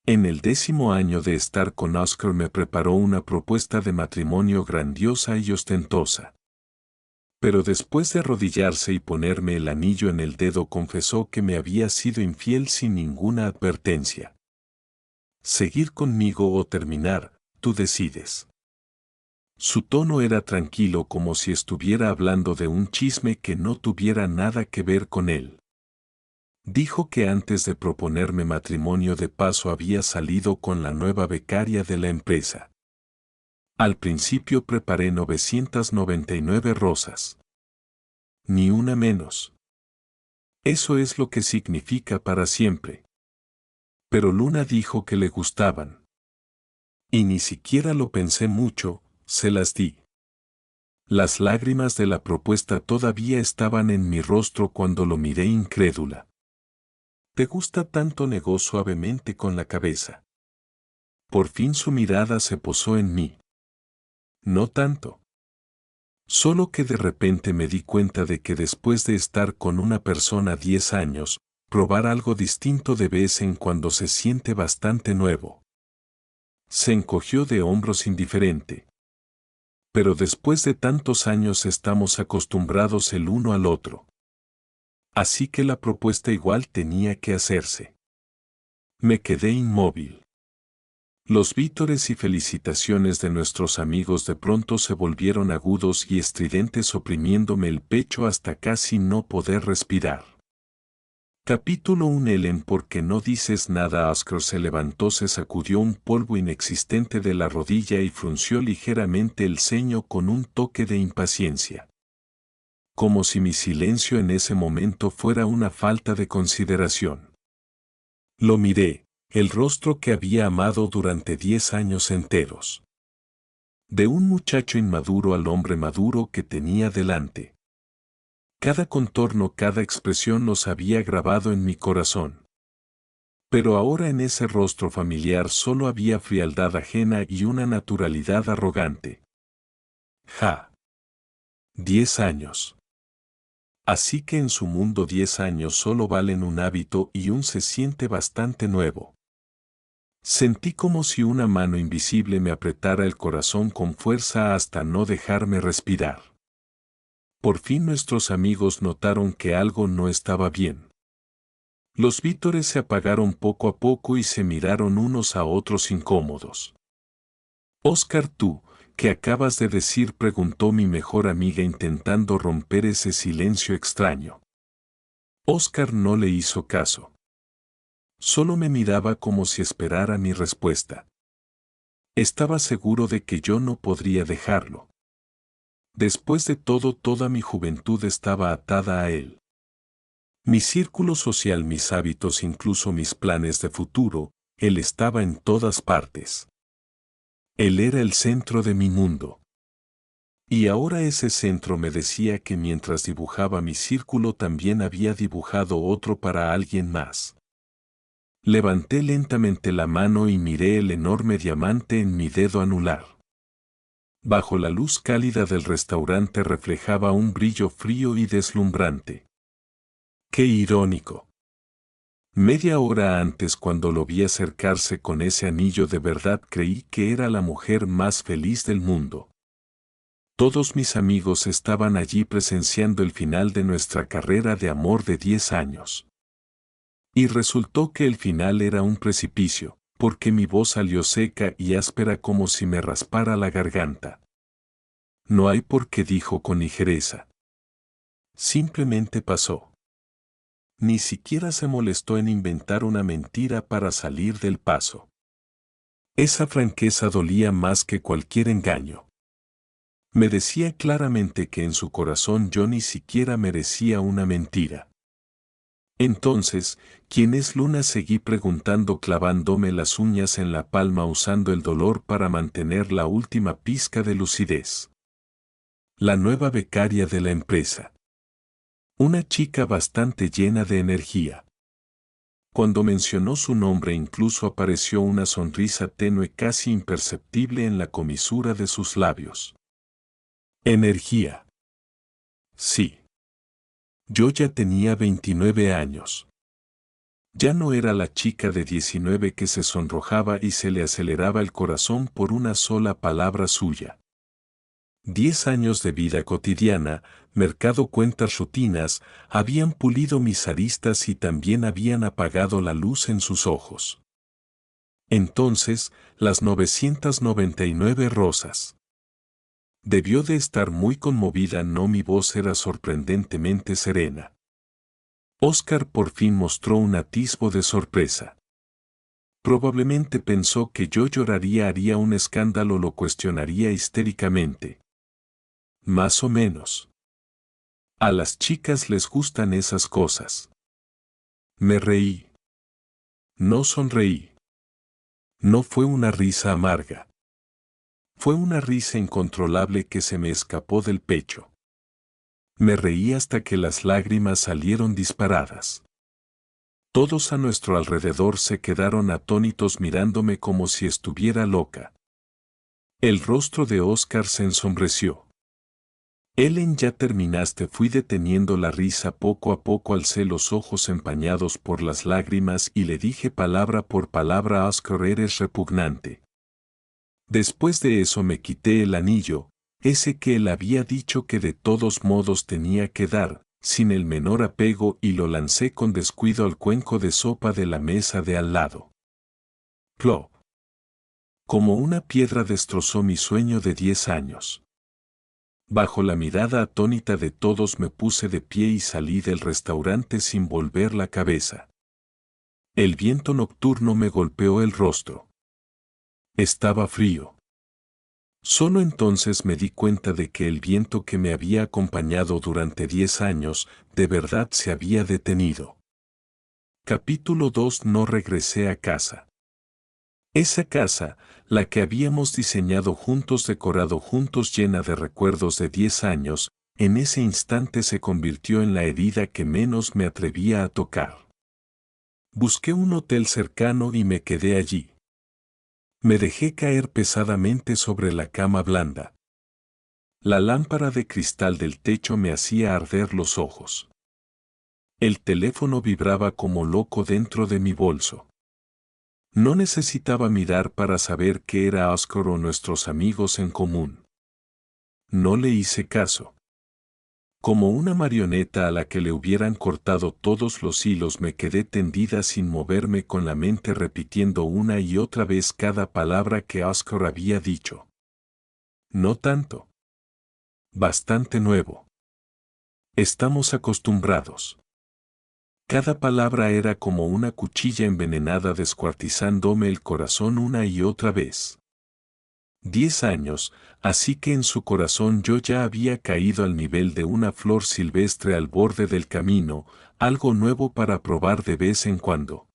En el 10º año de estar con Oscar me preparó una propuesta de matrimonio grandiosa y ostentosa. Pero después de arrodillarse y ponerme el anillo en el dedo confesó que me había sido infiel sin ninguna advertencia. Seguir conmigo o terminar, tú decides. Su tono era tranquilo como si estuviera hablando de un chisme que no tuviera nada que ver con él. Dijo que antes de proponerme matrimonio de paso había salido con la nueva becaria de la empresa. Al principio preparé 999 rosas. Ni una menos. Eso es lo que significa para siempre. Pero Luna dijo que le gustaban. Y ni siquiera lo pensé mucho, se las di. Las lágrimas de la propuesta todavía estaban en mi rostro cuando lo miré incrédula. ¿Te gusta tanto? Negó suavemente con la cabeza. Por fin su mirada se posó en mí. No tanto. Solo que de repente me di cuenta de que después de estar con una persona 10 años, probar algo distinto de vez en cuando se siente bastante nuevo. Se encogió de hombros indiferente. Pero después de tantos años estamos acostumbrados el uno al otro. Así que la propuesta igual tenía que hacerse. Me quedé inmóvil. Los vítores y felicitaciones de nuestros amigos de pronto se volvieron agudos y estridentes oprimiéndome el pecho hasta casi no poder respirar. Capítulo 1. Ellen, ¿por qué no dices nada? Oscar se levantó, se sacudió un polvo inexistente de la rodilla y frunció ligeramente el ceño con un toque de impaciencia. Como si mi silencio en ese momento fuera una falta de consideración. Lo miré. El rostro que había amado durante 10 años enteros. De un muchacho inmaduro al hombre maduro que tenía delante. Cada contorno, cada expresión los había grabado en mi corazón. Pero ahora en ese rostro familiar solo había frialdad ajena y una naturalidad arrogante. Ja. 10 años. Así que en su mundo 10 años solo valen un hábito y se siente bastante nuevo. Sentí como si una mano invisible me apretara el corazón con fuerza hasta no dejarme respirar. Por fin nuestros amigos notaron que algo no estaba bien. Los vítores se apagaron poco a poco y se miraron unos a otros incómodos. Oscar, ¿tú, qué acabas de decir?, preguntó mi mejor amiga intentando romper ese silencio extraño. Oscar no le hizo caso. Solo me miraba como si esperara mi respuesta. Estaba seguro de que yo no podría dejarlo. Después de todo, toda mi juventud estaba atada a él. Mi círculo social, mis hábitos, incluso mis planes de futuro, él estaba en todas partes. Él era el centro de mi mundo. Y ahora ese centro me decía que mientras dibujaba mi círculo también había dibujado otro para alguien más. Levanté lentamente la mano y miré el enorme diamante en mi dedo anular. Bajo la luz cálida del restaurante reflejaba un brillo frío y deslumbrante. ¡Qué irónico! Media hora antes, cuando lo vi acercarse con ese anillo, de verdad creí que era la mujer más feliz del mundo. Todos mis amigos estaban allí presenciando el final de nuestra carrera de amor de 10 años. Y resultó que el final era un precipicio, porque mi voz salió seca y áspera como si me raspara la garganta. No hay por qué, dijo con ligereza. Simplemente pasó. Ni siquiera se molestó en inventar una mentira para salir del paso. Esa franqueza dolía más que cualquier engaño. Me decía claramente que en su corazón yo ni siquiera merecía una mentira. Entonces, ¿quién es Luna?, seguí preguntando, clavándome las uñas en la palma usando el dolor para mantener la última pizca de lucidez. La nueva becaria de la empresa. Una chica bastante llena de energía. Cuando mencionó su nombre incluso apareció una sonrisa tenue casi imperceptible en la comisura de sus labios. Energía. Sí. Yo ya tenía 29 años. Ya no era la chica de 19 que se sonrojaba y se le aceleraba el corazón por una sola palabra suya. 10 años de vida cotidiana, mercado, cuentas, rutinas, habían pulido mis aristas y también habían apagado la luz en sus ojos. Entonces, las 999 rosas. Debió de estar muy conmovida, no, mi voz era sorprendentemente serena. Oscar por fin mostró un atisbo de sorpresa. Probablemente pensó que yo lloraría, haría un escándalo, lo cuestionaría histéricamente. Más o menos. A las chicas les gustan esas cosas. Me reí. No sonreí. No fue una risa amarga. Fue una risa incontrolable que se me escapó del pecho. Me reí hasta que las lágrimas salieron disparadas. Todos a nuestro alrededor se quedaron atónitos mirándome como si estuviera loca. El rostro de Oscar se ensombreció. Ellen, ¿ya terminaste? Fui deteniendo la risa poco a poco, alcé los ojos empañados por las lágrimas y le dije palabra por palabra: Oscar, eres repugnante. Después de eso me quité el anillo, ese que él había dicho que de todos modos tenía que dar, sin el menor apego, y lo lancé con descuido al cuenco de sopa de la mesa de al lado. Plop. Como una piedra destrozó mi sueño de 10 años. Bajo la mirada atónita de todos me puse de pie y salí del restaurante sin volver la cabeza. El viento nocturno me golpeó el rostro. Estaba frío. Solo entonces me di cuenta de que el viento que me había acompañado durante 10 años, de verdad se había detenido. Capítulo 2. No regresé a casa. Esa casa, la que habíamos diseñado juntos, decorado juntos, llena de recuerdos de 10 años, en ese instante se convirtió en la herida que menos me atrevía a tocar. Busqué un hotel cercano y me quedé allí. Me dejé caer pesadamente sobre la cama blanda. La lámpara de cristal del techo me hacía arder los ojos. El teléfono vibraba como loco dentro de mi bolso. No necesitaba mirar para saber que era Oscar o nuestros amigos en común. No le hice caso. Como una marioneta a la que le hubieran cortado todos los hilos, me quedé tendida sin moverme, con la mente repitiendo una y otra vez cada palabra que Oscar había dicho. No tanto. Bastante nuevo. Estamos acostumbrados. Cada palabra era como una cuchilla envenenada descuartizándome el corazón una y otra vez. 10 años, así que en su corazón yo ya había caído al nivel de una flor silvestre al borde del camino, algo nuevo para probar de vez en cuando.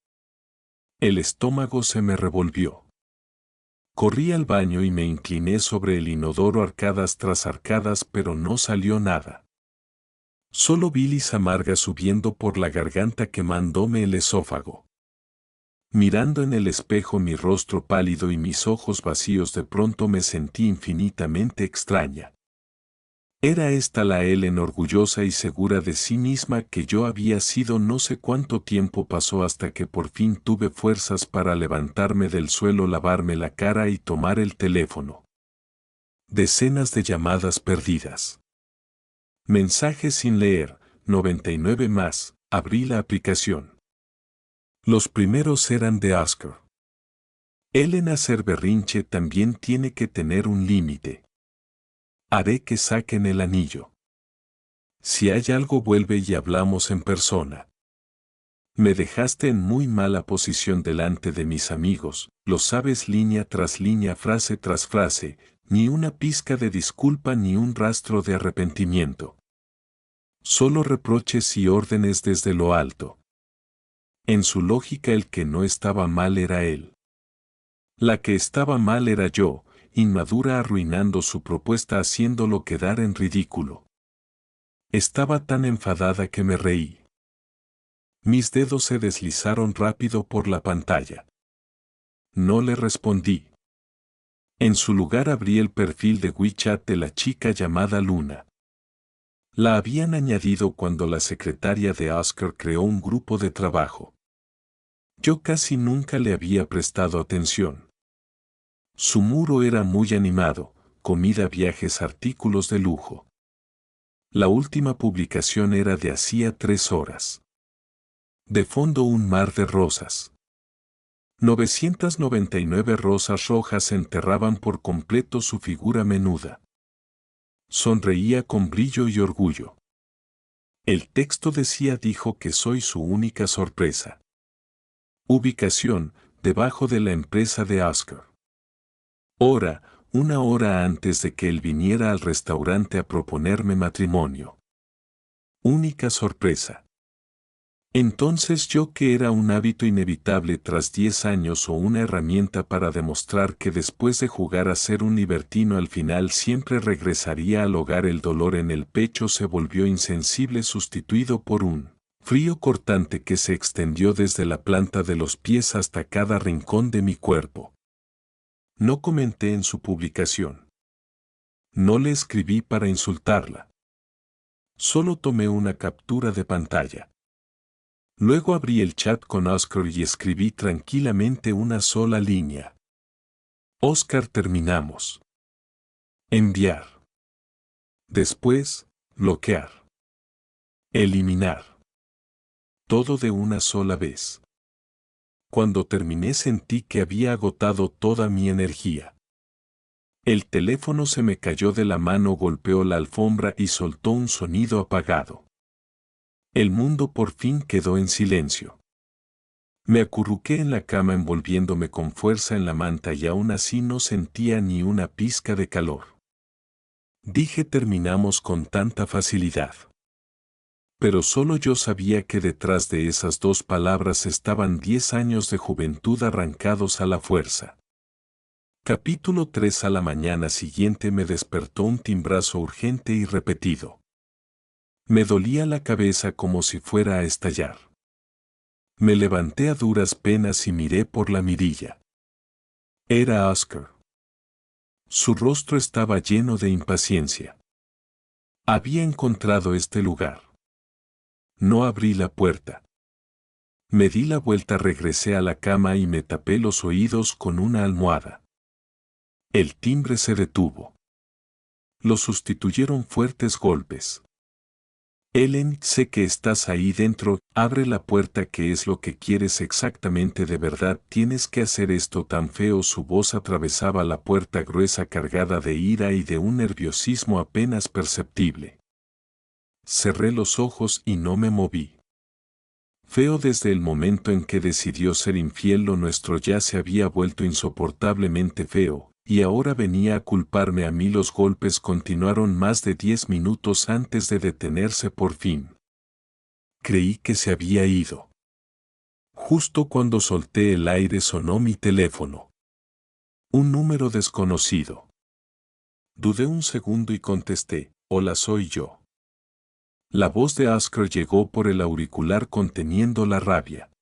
El estómago se me revolvió. Corrí al baño y me incliné sobre el inodoro arcadas tras arcadas, pero no salió nada. Solo bilis amarga subiendo por la garganta, quemándome el esófago. Mirando en el espejo mi rostro pálido y mis ojos vacíos, de pronto me sentí infinitamente extraña. ¿Era esta la Ellen orgullosa y segura de sí misma que yo había sido? No sé cuánto tiempo pasó hasta que por fin tuve fuerzas para levantarme del suelo, lavarme la cara y tomar el teléfono. Decenas de llamadas perdidas. Mensajes sin leer, 99 más. Abrí la aplicación. Los primeros eran de Oscar. Ellen, hacer berrinche también tiene que tener un límite. Haré que saquen el anillo. Si hay algo, vuelve y hablamos en persona. Me dejaste en muy mala posición delante de mis amigos, lo sabes, línea tras línea, frase tras frase, ni una pizca de disculpa ni un rastro de arrepentimiento. Solo reproches y órdenes desde lo alto. En su lógica, el que no estaba mal era él. La que estaba mal era yo, inmadura, arruinando su propuesta, haciéndolo quedar en ridículo. Estaba tan enfadada que me reí. Mis dedos se deslizaron rápido por la pantalla. No le respondí. En su lugar abrí el perfil de WeChat de la chica llamada Luna. La habían añadido cuando la secretaria de Oscar creó un grupo de trabajo. Yo casi nunca le había prestado atención. Su muro era muy animado, comida, viajes, artículos de lujo. La última publicación era de hacía 3 horas. De fondo un mar de rosas. 999 rosas rojas enterraban por completo su figura menuda. Sonreía con brillo y orgullo. El texto decía: dijo que soy su única sorpresa. Ubicación: debajo de la empresa de Oscar. Hora: 1 hora antes de que él viniera al restaurante a proponerme matrimonio. Única sorpresa. Entonces yo, que era un hábito inevitable tras 10 años o una herramienta para demostrar que después de jugar a ser un libertino al final siempre regresaría al hogar, el dolor en el pecho se volvió insensible, sustituido por un frío cortante que se extendió desde la planta de los pies hasta cada rincón de mi cuerpo. No comenté en su publicación. No le escribí para insultarla. Solo tomé una captura de pantalla. Luego abrí el chat con Oscar y escribí tranquilamente una sola línea. Oscar, terminamos. Enviar. Después, bloquear. Eliminar. Todo de una sola vez. Cuando terminé sentí que había agotado toda mi energía. El teléfono se me cayó de la mano, golpeó la alfombra y soltó un sonido apagado. El mundo por fin quedó en silencio. Me acurruqué en la cama envolviéndome con fuerza en la manta y aún así no sentía ni una pizca de calor. Dije: terminamos con tanta facilidad. Pero solo yo sabía que detrás de esas 2 palabras estaban 10 años de juventud arrancados a la fuerza. Capítulo 3. A la mañana siguiente me despertó un timbrazo urgente y repetido. Me dolía la cabeza como si fuera a estallar. Me levanté a duras penas y miré por la mirilla. Era Oscar. Su rostro estaba lleno de impaciencia. Había encontrado este lugar. No abrí la puerta. Me di la vuelta, regresé a la cama y me tapé los oídos con una almohada. El timbre se detuvo. Lo sustituyeron fuertes golpes. Ellen, sé que estás ahí dentro, abre la puerta. ¿Qué es lo que quieres exactamente? ¿De verdad tienes que hacer esto tan feo? Su voz atravesaba la puerta gruesa, cargada de ira y de un nerviosismo apenas perceptible. Cerré los ojos y no me moví. Feo desde el momento en que decidió ser infiel. Lo nuestro ya se había vuelto insoportablemente feo, y ahora venía a culparme a mí. Los golpes continuaron más de 10 minutos antes de detenerse por fin. Creí que se había ido. Justo cuando solté el aire sonó mi teléfono. Un número desconocido. Dudé un segundo y contesté: hola, soy yo. La voz de Oscar llegó por el auricular conteniendo la rabia.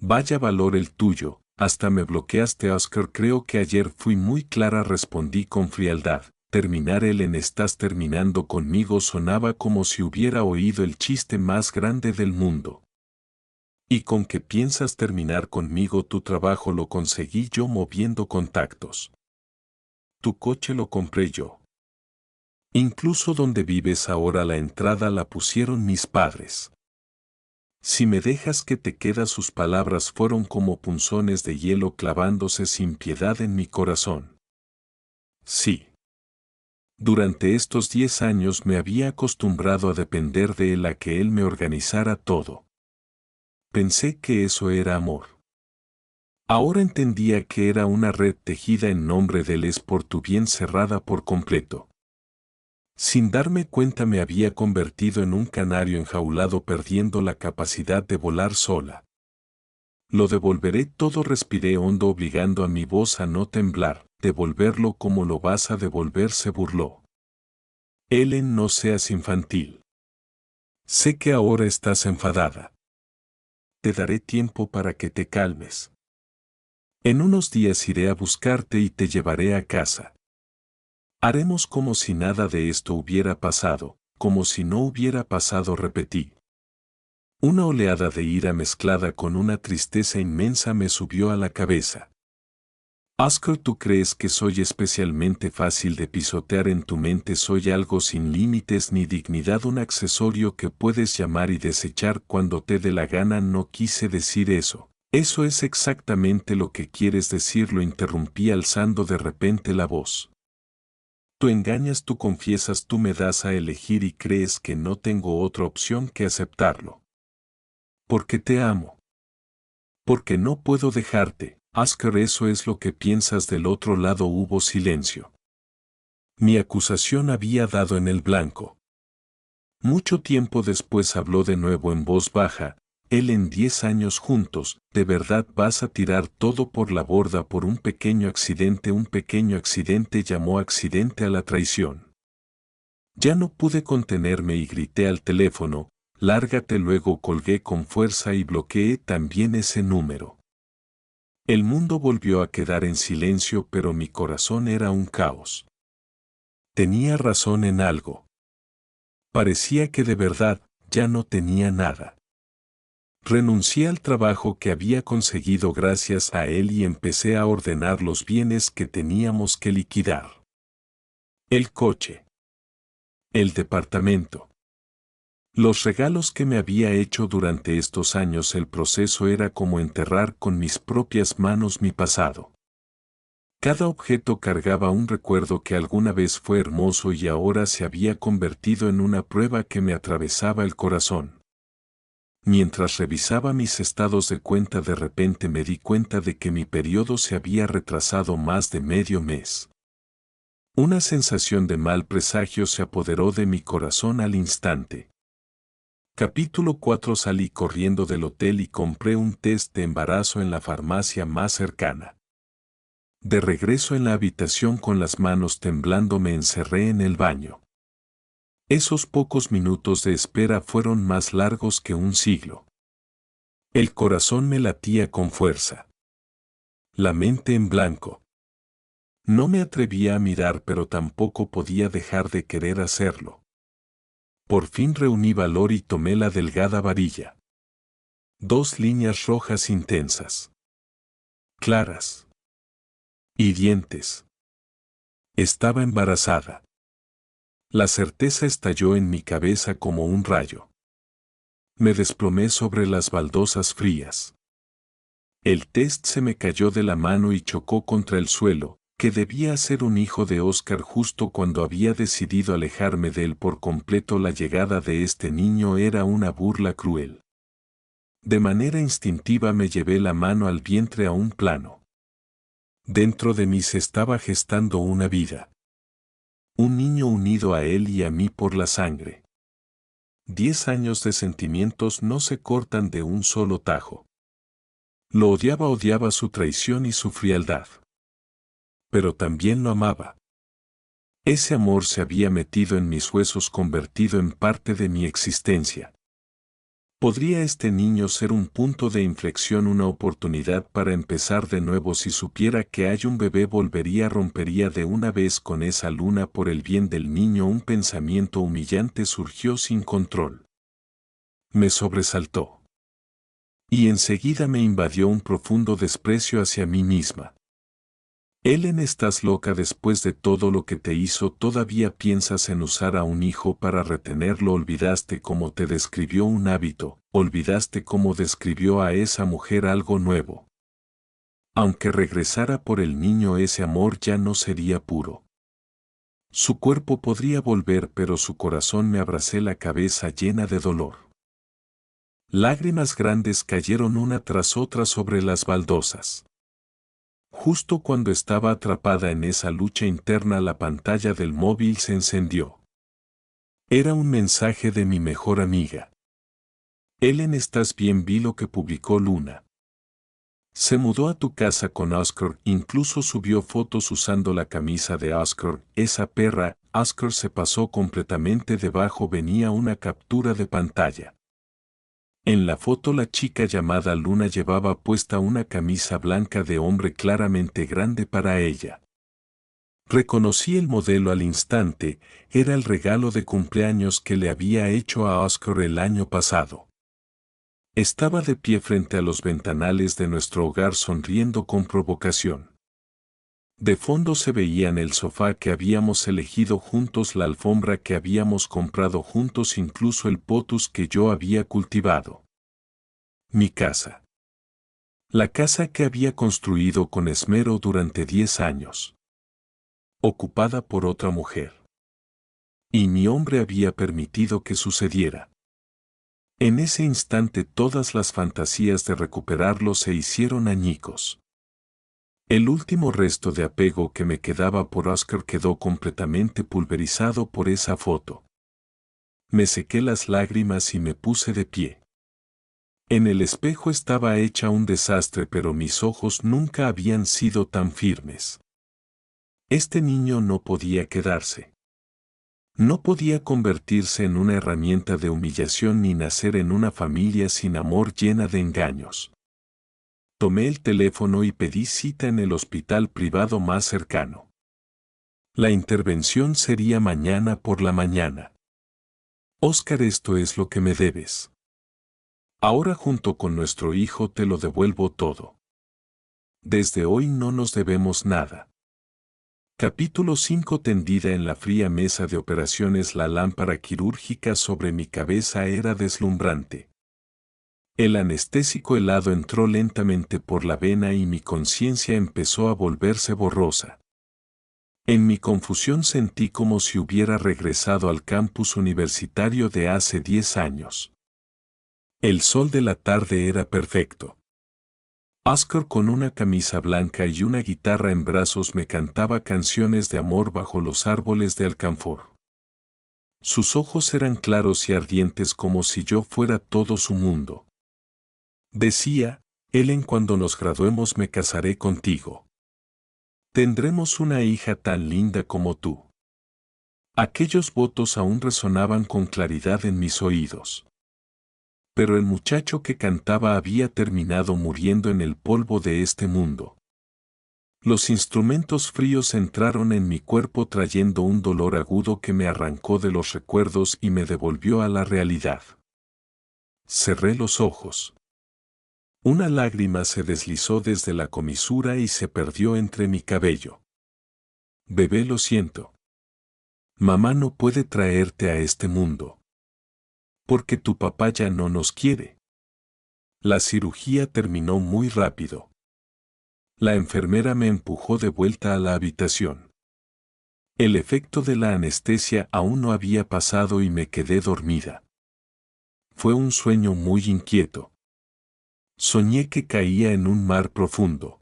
Vaya valor el tuyo, hasta me bloqueaste. Oscar, creo que ayer fui muy clara, respondí con frialdad. Terminar. Ellen, ¿estás terminando conmigo? Sonaba como si hubiera oído el chiste más grande del mundo. ¿Y con qué piensas terminar conmigo? Tu trabajo lo conseguí yo moviendo contactos. Tu coche lo compré yo. Incluso donde vives ahora la entrada la pusieron mis padres. Si me dejas que te quedas. Sus palabras fueron como punzones de hielo clavándose sin piedad en mi corazón. Sí. Durante estos 10 años me había acostumbrado a depender de él, a que él me organizara todo. Pensé que eso era amor. Ahora entendía que era una red tejida en nombre de él, es por tu bien, cerrada por completo. Sin darme cuenta me había convertido en un canario enjaulado, perdiendo la capacidad de volar sola. Lo devolveré todo, respiré hondo, obligando a mi voz a no temblar. Devolverlo. ¿Cómo lo vas a devolver?, se burló. Ellen, no seas infantil. Sé que ahora estás enfadada. Te daré tiempo para que te calmes. En unos días iré a buscarte y te llevaré a casa. Haremos como si nada de esto hubiera pasado, como si no hubiera pasado, repetí. Una oleada de ira mezclada con una tristeza inmensa me subió a la cabeza. Oscar, ¿tú crees que soy especialmente fácil de pisotear en tu mente? Soy algo sin límites ni dignidad, un accesorio que puedes llamar y desechar cuando te dé la gana. No quise decir eso. Eso es exactamente lo que quieres decir, lo interrumpí alzando de repente la voz. Tú engañas, tú confiesas, tú me das a elegir y crees que no tengo otra opción que aceptarlo. Porque te amo. Porque no puedo dejarte. Oscar, ¿eso es lo que piensas? Del otro lado hubo silencio. Mi acusación había dado en el blanco. Mucho tiempo después habló de nuevo en voz baja. Él, en 10 años juntos, ¿de verdad vas a tirar todo por la borda por un pequeño accidente? Un pequeño accidente, llamó accidente a la traición. Ya no pude contenerme y grité al teléfono, lárgate. Luego colgué con fuerza y bloqueé también ese número. El mundo volvió a quedar en silencio, pero mi corazón era un caos. Tenía razón en algo. Parecía que de verdad ya no tenía nada. Renuncié al trabajo que había conseguido gracias a él y empecé a ordenar los bienes que teníamos que liquidar. El coche. El departamento. Los regalos que me había hecho durante estos años. El proceso era como enterrar con mis propias manos mi pasado. Cada objeto cargaba un recuerdo que alguna vez fue hermoso y ahora se había convertido en una prueba que me atravesaba el corazón. Mientras revisaba mis estados de cuenta, de repente me di cuenta de que mi periodo se había retrasado más de medio mes. Una sensación de mal presagio se apoderó de mi corazón al instante. Capítulo 4. Salí corriendo del hotel y compré un test de embarazo en la farmacia más cercana. De regreso en la habitación con las manos temblando me encerré en el baño. Esos pocos minutos de espera fueron más largos que un siglo. El corazón me latía con fuerza. La mente en blanco. No me atrevía a mirar, pero tampoco podía dejar de querer hacerlo. Por fin reuní valor y tomé la delgada varilla. 2 líneas rojas intensas. Claras. Hirientes. Estaba embarazada. La certeza estalló en mi cabeza como un rayo. Me desplomé sobre las baldosas frías. El test se me cayó de la mano y chocó contra el suelo, que debía ser un hijo de Oscar. Justo cuando había decidido alejarme de él por completo, la llegada de este niño era una burla cruel. De manera instintiva me llevé la mano al vientre a un plano. Dentro de mí se estaba gestando una vida. Un niño unido a él y a mí por la sangre. 10 años de sentimientos no se cortan de un solo tajo. Lo odiaba, odiaba su traición y su frialdad. Pero también lo amaba. Ese amor se había metido en mis huesos, convertido en parte de mi existencia. ¿Podría este niño ser un punto de inflexión, una oportunidad para empezar de nuevo? Si supiera que hay un bebé, rompería de una vez con esa luna por el bien del niño. Un pensamiento humillante surgió sin control. Me sobresaltó. Y enseguida me invadió un profundo desprecio hacia mí misma. Ellen, estás loca. Después de todo lo que te hizo, ¿todavía piensas en usar a un hijo para retenerlo? Olvidaste cómo te describió un hábito, olvidaste cómo describió a esa mujer algo nuevo. Aunque regresara por el niño, ese amor ya no sería puro. Su cuerpo podría volver, pero su corazón. Me abracé la cabeza llena de dolor. Lágrimas grandes cayeron una tras otra sobre las baldosas. Justo cuando estaba atrapada en esa lucha interna, la pantalla del móvil se encendió. Era un mensaje de mi mejor amiga. Ellen, ¿estás bien? Vi lo que publicó Luna. Se mudó a tu casa con Oscar, incluso subió fotos usando la camisa de Oscar. Esa perra. Oscar se pasó completamente. Debajo venía una captura de pantalla. En la foto, la chica llamada Luna llevaba puesta una camisa blanca de hombre, claramente grande para ella. Reconocí el modelo al instante. Era el regalo de cumpleaños que le había hecho a Oscar el año pasado. Estaba de pie frente a los ventanales de nuestro hogar sonriendo con provocación. De fondo se veían el sofá que habíamos elegido juntos, la alfombra que habíamos comprado juntos, incluso el potus que yo había cultivado. Mi casa. La casa que había construido con esmero durante 10 años. Ocupada por otra mujer. Y mi hombre había permitido que sucediera. En ese instante todas las fantasías de recuperarlo se hicieron añicos. El último resto de apego que me quedaba por Oscar quedó completamente pulverizado por esa foto. Me sequé las lágrimas y me puse de pie. En el espejo estaba hecha un desastre, pero mis ojos nunca habían sido tan firmes. Este niño no podía quedarse. No podía convertirse en una herramienta de humillación ni nacer en una familia sin amor llena de engaños. Tomé el teléfono y pedí cita en el hospital privado más cercano. La intervención sería mañana por la mañana. Oscar, esto es lo que me debes. Ahora junto con nuestro hijo te lo devuelvo todo. Desde hoy no nos debemos nada. Capítulo 5. Tendida en la fría mesa de operaciones, la lámpara quirúrgica sobre mi cabeza era deslumbrante. El anestésico helado entró lentamente por la vena y mi conciencia empezó a volverse borrosa. En mi confusión sentí como si hubiera regresado al campus universitario de hace 10 años. El sol de la tarde era perfecto. Oscar, con una camisa blanca y una guitarra en brazos, me cantaba canciones de amor bajo los árboles de alcanfor. Sus ojos eran claros y ardientes como si yo fuera todo su mundo. Decía, Ellen, cuando nos graduemos me casaré contigo. Tendremos una hija tan linda como tú. Aquellos votos aún resonaban con claridad en mis oídos. Pero el muchacho que cantaba había terminado muriendo en el polvo de este mundo. Los instrumentos fríos entraron en mi cuerpo trayendo un dolor agudo que me arrancó de los recuerdos y me devolvió a la realidad. Cerré los ojos. Una lágrima se deslizó desde la comisura y se perdió entre mi cabello. Bebé, lo siento. Mamá no puede traerte a este mundo. Porque tu papá ya no nos quiere. La cirugía terminó muy rápido. La enfermera me empujó de vuelta a la habitación. El efecto de la anestesia aún no había pasado y me quedé dormida. Fue un sueño muy inquieto. Soñé que caía en un mar profundo.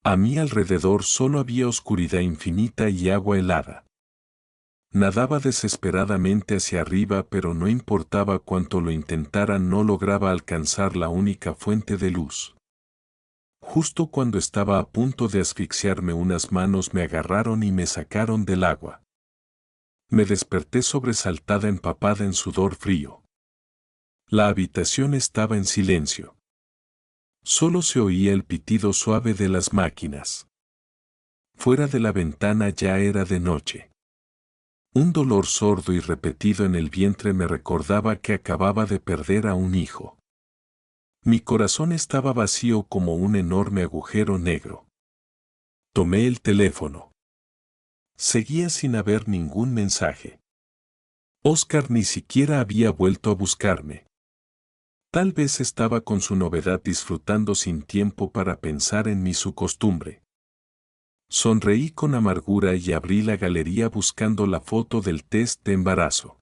A mi alrededor solo había oscuridad infinita y agua helada. Nadaba desesperadamente hacia arriba, pero no importaba cuánto lo intentara, no lograba alcanzar la única fuente de luz. Justo cuando estaba a punto de asfixiarme, unas manos me agarraron y me sacaron del agua. Me desperté sobresaltada, empapada en sudor frío. La habitación estaba en silencio. Solo se oía el pitido suave de las máquinas. Fuera de la ventana ya era de noche. Un dolor sordo y repetido en el vientre me recordaba que acababa de perder a un hijo. Mi corazón estaba vacío como un enorme agujero negro. Tomé el teléfono. Seguía sin haber ningún mensaje. Oscar ni siquiera había vuelto a buscarme. Tal vez estaba con su novedad, disfrutando sin tiempo para pensar en mí, su costumbre. Sonreí con amargura y abrí la galería buscando la foto del test de embarazo.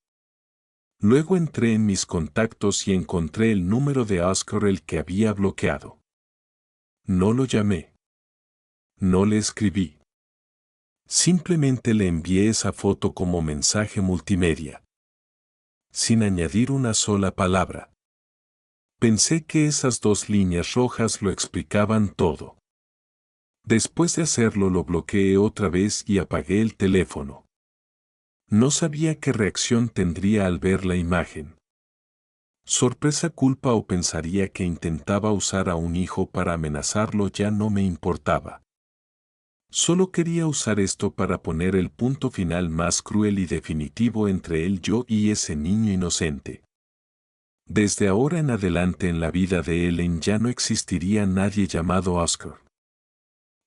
Luego entré en mis contactos y encontré el número de Oscar, el que había bloqueado. No lo llamé. No le escribí. Simplemente le envié esa foto como mensaje multimedia. Sin añadir una sola palabra. Pensé que esas 2 líneas rojas lo explicaban todo. Después de hacerlo lo bloqueé otra vez y apagué el teléfono. No sabía qué reacción tendría al ver la imagen. Sorpresa, culpa o pensaría que intentaba usar a un hijo para amenazarlo. Ya no me importaba. Solo quería usar esto para poner el punto final más cruel y definitivo entre él, yo y ese niño inocente. Desde ahora en adelante en la vida de Ellen ya no existiría nadie llamado Oscar.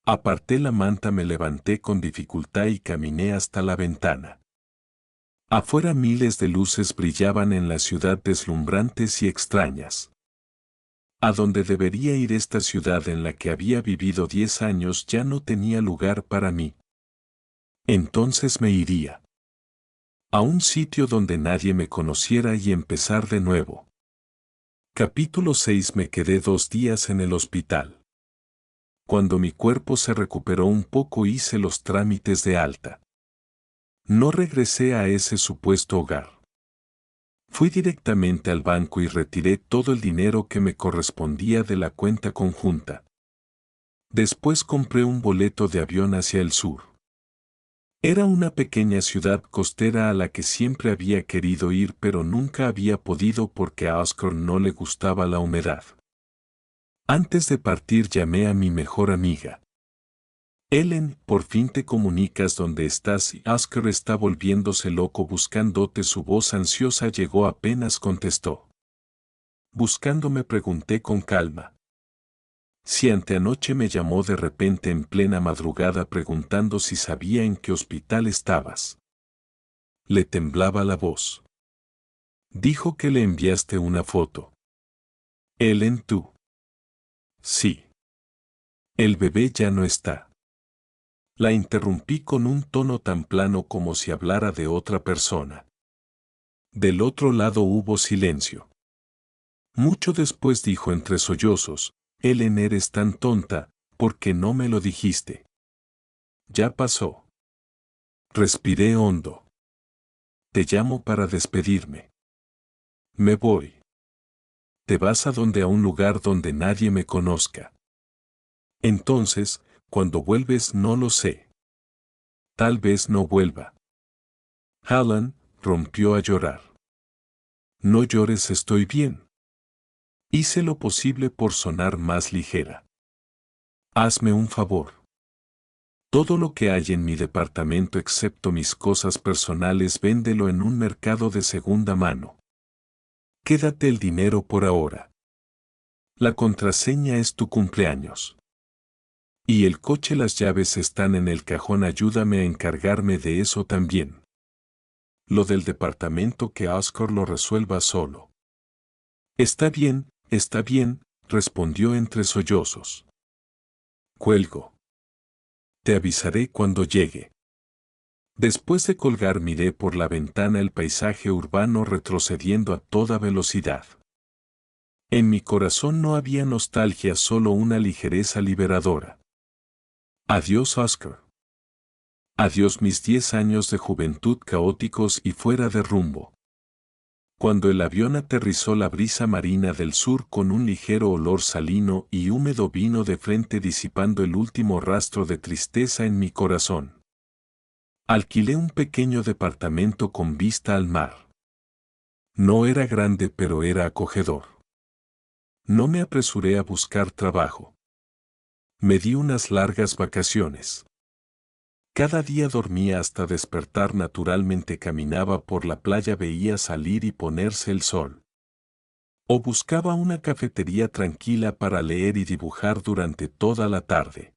Aparté la manta, me levanté con dificultad y caminé hasta la ventana. Afuera miles de luces brillaban en la ciudad deslumbrantes y extrañas. A donde debería ir esta ciudad en la que había vivido 10 años ya no tenía lugar para mí. Entonces me iría a un sitio donde nadie me conociera y empezar de nuevo. Capítulo 6. Me quedé 2 días en el hospital. Cuando mi cuerpo se recuperó un poco hice los trámites de alta. No regresé a ese supuesto hogar. Fui directamente al banco y retiré todo el dinero que me correspondía de la cuenta conjunta. Después compré un boleto de avión hacia el sur. Era una pequeña ciudad costera a la que siempre había querido ir pero nunca había podido porque a Oscar no le gustaba la humedad. Antes de partir llamé a mi mejor amiga. Ellen, por fin te comunicas dónde estás y Oscar está volviéndose loco buscándote. Su voz ansiosa llegó apenas contestó. Buscándome, pregunté con calma. Si anteanoche me llamó de repente en plena madrugada preguntando si sabía en qué hospital estabas. Le temblaba la voz. Dijo que le enviaste una foto. Ellen, tú. Sí. El bebé ya no está. La interrumpí con un tono tan plano como si hablara de otra persona. Del otro lado hubo silencio. Mucho después dijo entre sollozos, Ellen, eres tan tonta, ¿por qué no me lo dijiste? Ya pasó. Respiré hondo. Te llamo para despedirme. Me voy. Te vas a un lugar donde nadie me conozca. Entonces, cuando vuelves no lo sé. Tal vez no vuelva. Helen rompió a llorar. No llores, estoy bien. Hice lo posible por sonar más ligera. Hazme un favor. Todo lo que hay en mi departamento excepto mis cosas personales véndelo en un mercado de segunda mano. Quédate el dinero por ahora. La contraseña es tu cumpleaños. Y el coche, las llaves están en el cajón, ayúdame a encargarme de eso también. Lo del departamento que Oscar lo resuelva solo. Está bien, respondió entre sollozos. Cuelgo. Te avisaré cuando llegue. Después de colgar miré por la ventana el paisaje urbano retrocediendo a toda velocidad. En mi corazón no había nostalgia, solo una ligereza liberadora. Adiós, Oscar. Adiós mis 10 años de juventud caóticos y fuera de rumbo. Cuando el avión aterrizó, la brisa marina del sur con un ligero olor salino y húmedo vino de frente disipando el último rastro de tristeza en mi corazón. Alquilé un pequeño departamento con vista al mar. No era grande pero era acogedor. No me apresuré a buscar trabajo. Me di unas largas vacaciones. Cada día dormía hasta despertar, naturalmente caminaba por la playa, veía salir y ponerse el sol. O buscaba una cafetería tranquila para leer y dibujar durante toda la tarde.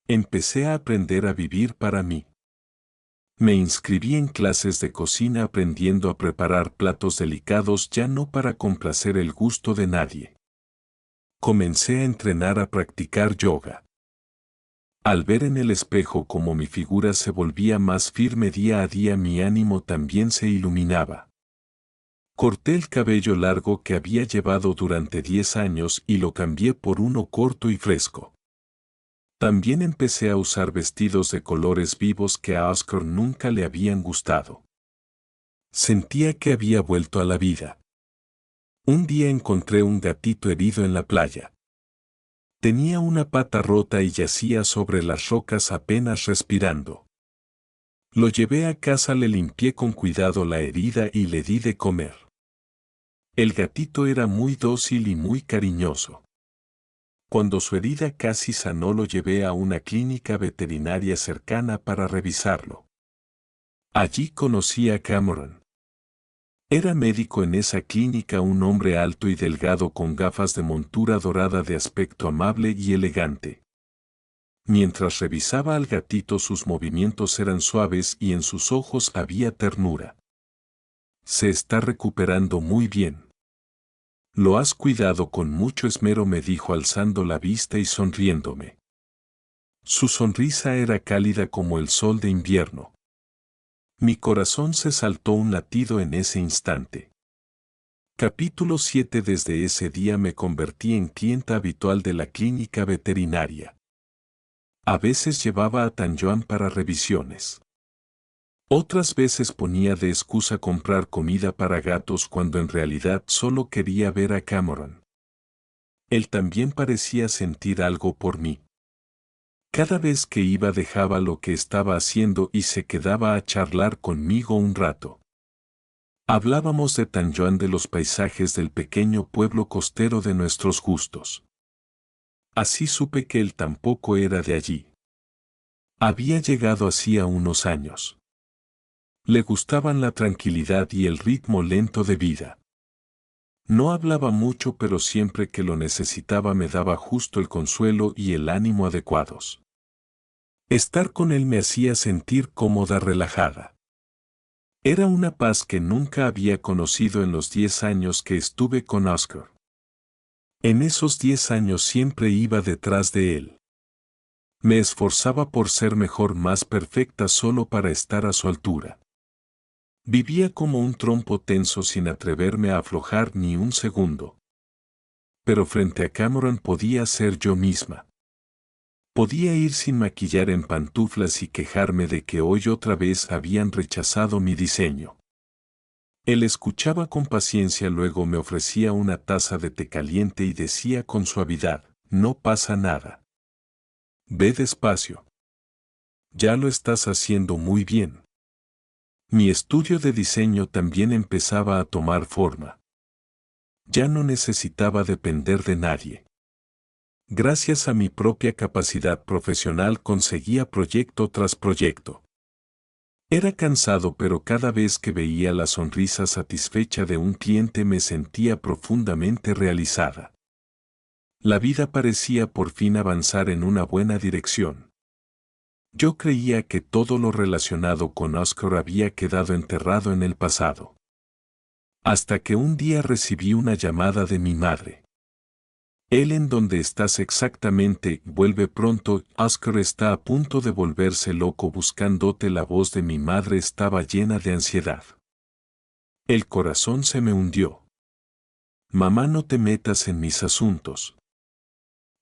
Empecé a aprender a vivir para mí. Me inscribí en clases de cocina aprendiendo a preparar platos delicados ya no para complacer el gusto de nadie. Comencé a entrenar, a practicar yoga. Al ver en el espejo cómo mi figura se volvía más firme día a día, mi ánimo también se iluminaba. Corté el cabello largo que había llevado durante 10 años y lo cambié por uno corto y fresco. También empecé a usar vestidos de colores vivos que a Oscar nunca le habían gustado. Sentía que había vuelto a la vida. Un día encontré un gatito herido en la playa. Tenía una pata rota y yacía sobre las rocas apenas respirando. Lo llevé a casa, le limpié con cuidado la herida y le di de comer. El gatito era muy dócil y muy cariñoso. Cuando su herida casi sanó, lo llevé a una clínica veterinaria cercana para revisarlo. Allí conocí a Cameron. Era médico en esa clínica, un hombre alto y delgado con gafas de montura dorada de aspecto amable y elegante. Mientras revisaba al gatito, sus movimientos eran suaves y en sus ojos había ternura. Se está recuperando muy bien. Lo has cuidado con mucho esmero, me dijo alzando la vista y sonriéndome. Su sonrisa era cálida como el sol de invierno. Mi corazón se saltó un latido en ese instante. Capítulo 7. Desde ese día me convertí en clienta habitual de la clínica veterinaria. A veces llevaba a Tanjuan para revisiones. Otras veces ponía de excusa comprar comida para gatos cuando en realidad solo quería ver a Cameron. Él también parecía sentir algo por mí. Cada vez que iba dejaba lo que estaba haciendo y se quedaba a charlar conmigo un rato. Hablábamos de Tanjuan, de los paisajes del pequeño pueblo costero, de nuestros gustos. Así supe que él tampoco era de allí. Había llegado hacía unos años. Le gustaban la tranquilidad y el ritmo lento de vida. No hablaba mucho, pero siempre que lo necesitaba me daba justo el consuelo y el ánimo adecuados. Estar con él me hacía sentir cómoda, relajada. Era una paz que nunca había conocido en los 10 años que estuve con Oscar. En esos 10 años siempre iba detrás de él. Me esforzaba por ser mejor, más perfecta, solo para estar a su altura. Vivía como un trompo tenso sin atreverme a aflojar ni un segundo. Pero frente a Cameron podía ser yo misma. Podía ir sin maquillar, en pantuflas, y quejarme de que hoy otra vez habían rechazado mi diseño. Él escuchaba con paciencia, luego me ofrecía una taza de té caliente y decía con suavidad: no pasa nada. Ve despacio. Ya lo estás haciendo muy bien. Mi estudio de diseño también empezaba a tomar forma. Ya no necesitaba depender de nadie. Gracias a mi propia capacidad profesional conseguía proyecto tras proyecto. Era cansado, pero cada vez que veía la sonrisa satisfecha de un cliente me sentía profundamente realizada. La vida parecía por fin avanzar en una buena dirección. Yo creía que todo lo relacionado con Oscar había quedado enterrado en el pasado. Hasta que un día recibí una llamada de mi madre. Ellen, ¿dónde estás exactamente? Vuelve pronto, Oscar está a punto de volverse loco buscándote. La voz de mi madre estaba llena de ansiedad. El corazón se me hundió. Mamá, no te metas en mis asuntos.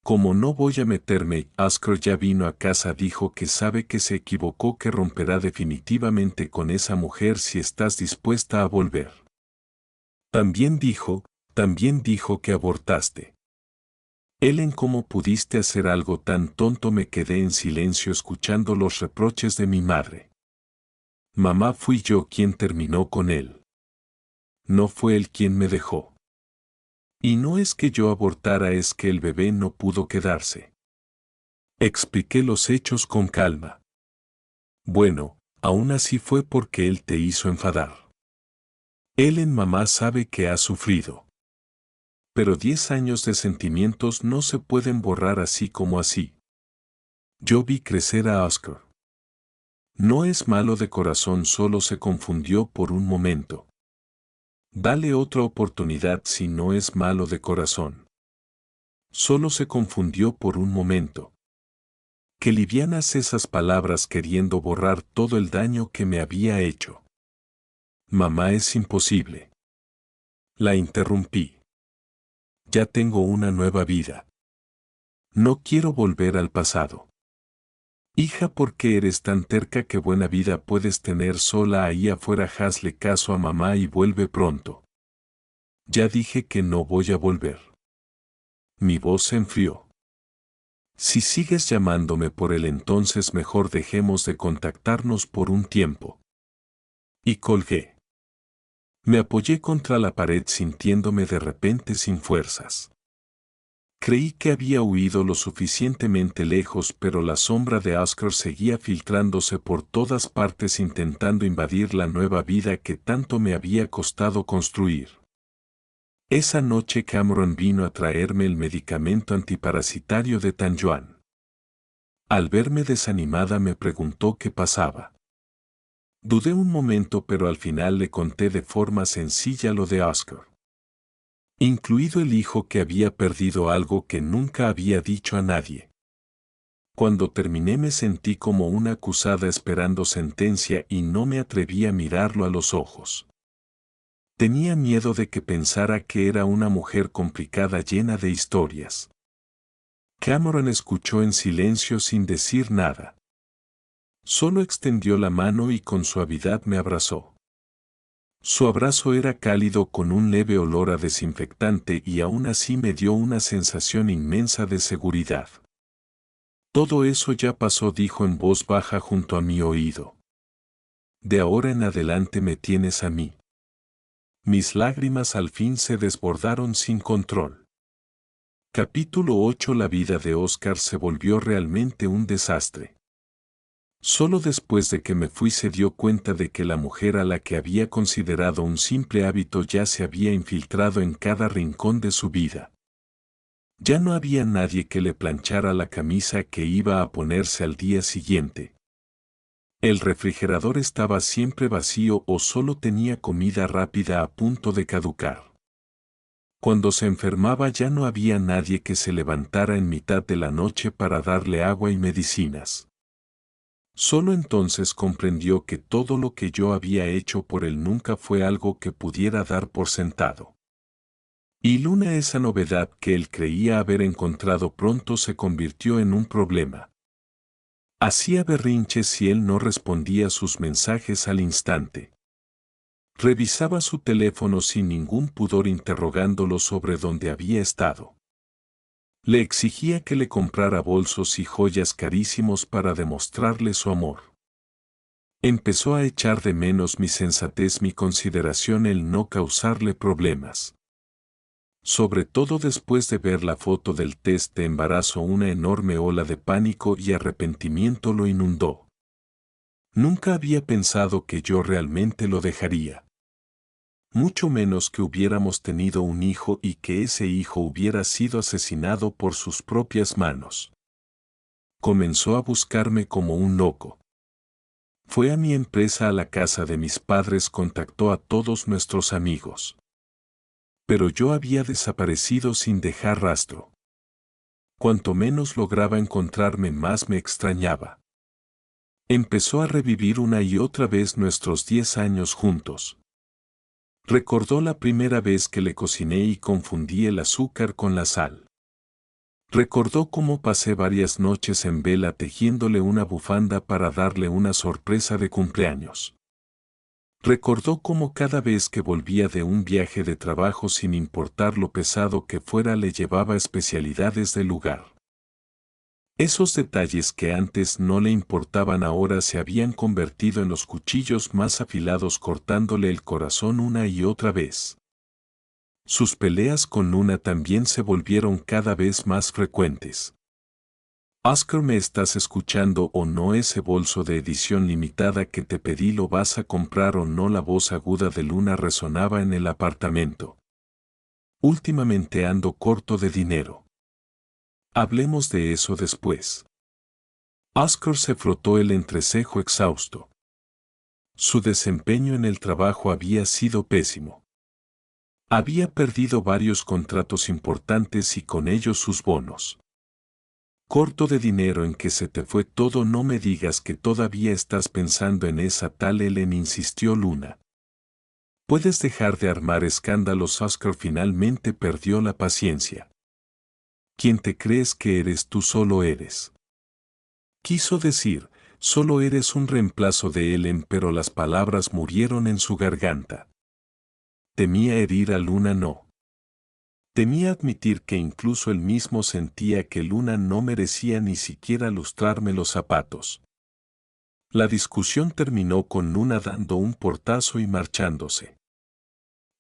¿Cómo no voy a meterme? Oscar ya vino a casa, dijo que sabe que se equivocó, que romperá definitivamente con esa mujer si estás dispuesta a volver. También dijo que abortaste. Ellen, ¿cómo pudiste hacer algo tan tonto? Me quedé en silencio escuchando los reproches de mi madre. Mamá, fui yo quien terminó con él. No fue él quien me dejó. Y no es que yo abortara, es que el bebé no pudo quedarse. Expliqué los hechos con calma. Bueno, aún así fue porque él te hizo enfadar. Ellen, mamá sabe que has sufrido. Pero 10 años de sentimientos no se pueden borrar así como así. Yo vi crecer a Oscar. No es malo de corazón, solo se confundió por un momento. Dale otra oportunidad. Si no es malo de corazón. Solo se confundió por un momento. Qué livianas esas palabras, queriendo borrar todo el daño que me había hecho. Mamá, es imposible. La interrumpí. Ya tengo una nueva vida. No quiero volver al pasado. Hija, ¿por qué eres tan terca? ¿Qué buena vida puedes tener sola ahí afuera? Hazle caso a mamá y vuelve pronto. Ya dije que no voy a volver. Mi voz se enfrió. Si sigues llamándome por él, entonces mejor dejemos de contactarnos por un tiempo. Y colgué. Me apoyé contra la pared sintiéndome de repente sin fuerzas. Creí que había huido lo suficientemente lejos, pero la sombra de Oscar seguía filtrándose por todas partes intentando invadir la nueva vida que tanto me había costado construir. Esa noche Cameron vino a traerme el medicamento antiparasitario de Tanjuan. Al verme desanimada me preguntó qué pasaba. Dudé un momento, pero al final le conté de forma sencilla lo de Oscar. Incluido el hijo, que había perdido algo que nunca había dicho a nadie. Cuando terminé me sentí como una acusada esperando sentencia y no me atreví a mirarlo a los ojos. Tenía miedo de que pensara que era una mujer complicada llena de historias. Cameron escuchó en silencio sin decir nada. Solo extendió la mano y con suavidad me abrazó. Su abrazo era cálido con un leve olor a desinfectante y aún así me dio una sensación inmensa de seguridad. Todo eso ya pasó, dijo en voz baja junto a mi oído. De ahora en adelante me tienes a mí. Mis lágrimas al fin se desbordaron sin control. Capítulo 8. La vida de Oscar se volvió realmente un desastre. Solo después de que me fui se dio cuenta de que la mujer a la que había considerado un simple hábito ya se había infiltrado en cada rincón de su vida. Ya no había nadie que le planchara la camisa que iba a ponerse al día siguiente. El refrigerador estaba siempre vacío o solo tenía comida rápida a punto de caducar. Cuando se enfermaba ya no había nadie que se levantara en mitad de la noche para darle agua y medicinas. Solo entonces comprendió que todo lo que yo había hecho por él nunca fue algo que pudiera dar por sentado. Y Luna, esa novedad que él creía haber encontrado, pronto se convirtió en un problema. Hacía berrinches si él no respondía sus mensajes al instante. Revisaba su teléfono sin ningún pudor interrogándolo sobre dónde había estado. Le exigía que le comprara bolsos y joyas carísimos para demostrarle su amor. Empezó a echar de menos mi sensatez, mi consideración, el no causarle problemas. Sobre todo después de ver la foto del test de embarazo, una enorme ola de pánico y arrepentimiento lo inundó. Nunca había pensado que yo realmente lo dejaría. Mucho menos que hubiéramos tenido un hijo y que ese hijo hubiera sido asesinado por sus propias manos. Comenzó a buscarme como un loco. Fue a mi empresa, a la casa de mis padres, contactó a todos nuestros amigos. Pero yo había desaparecido sin dejar rastro. Cuanto menos lograba encontrarme, más me extrañaba. Empezó a revivir una y otra vez nuestros 10 años juntos. Recordó la primera vez que le cociné y confundí el azúcar con la sal. Recordó cómo pasé varias noches en vela tejiéndole una bufanda para darle una sorpresa de cumpleaños. Recordó cómo cada vez que volvía de un viaje de trabajo, sin importar lo pesado que fuera, le llevaba especialidades del lugar. Esos detalles que antes no le importaban ahora se habían convertido en los cuchillos más afilados, cortándole el corazón una y otra vez. Sus peleas con Luna también se volvieron cada vez más frecuentes. Oscar, ¿me estás escuchando o no? Ese bolso de edición limitada que te pedí, ¿lo vas a comprar o no? La voz aguda de Luna resonaba en el apartamento. Últimamente ando corto de dinero. Hablemos de eso después. Oscar se frotó el entrecejo exhausto. Su desempeño en el trabajo había sido pésimo. Había perdido varios contratos importantes y con ellos sus bonos. Corto de dinero. ¿En que se te fue todo? No me digas que todavía estás pensando en esa tal Ellen, insistió Luna. Puedes dejar de armar escándalos. Oscar finalmente perdió la paciencia. ¿Quién te crees que eres? Tú solo eres. Quiso decir, solo eres un reemplazo de Ellen, pero las palabras murieron en su garganta. Temía herir a Luna, no. Temía admitir que incluso él mismo sentía que Luna no merecía ni siquiera lustrarme los zapatos. La discusión terminó con Luna dando un portazo y marchándose.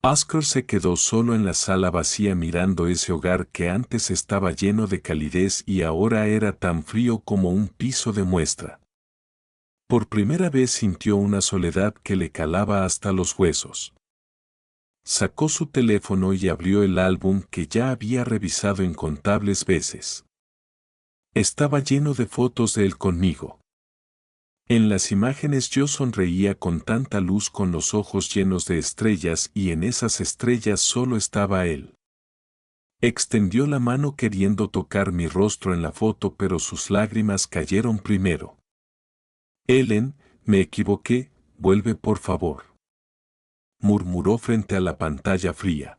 Oscar se quedó solo en la sala vacía mirando ese hogar que antes estaba lleno de calidez y ahora era tan frío como un piso de muestra. Por primera vez sintió una soledad que le calaba hasta los huesos. Sacó su teléfono y abrió el álbum que ya había revisado incontables veces. Estaba lleno de fotos de él conmigo. En las imágenes yo sonreía con tanta luz con los ojos llenos de estrellas y en esas estrellas solo estaba él. Extendió la mano queriendo tocar mi rostro en la foto pero sus lágrimas cayeron primero. Ellen, me equivoqué, vuelve por favor. Murmuró frente a la pantalla fría.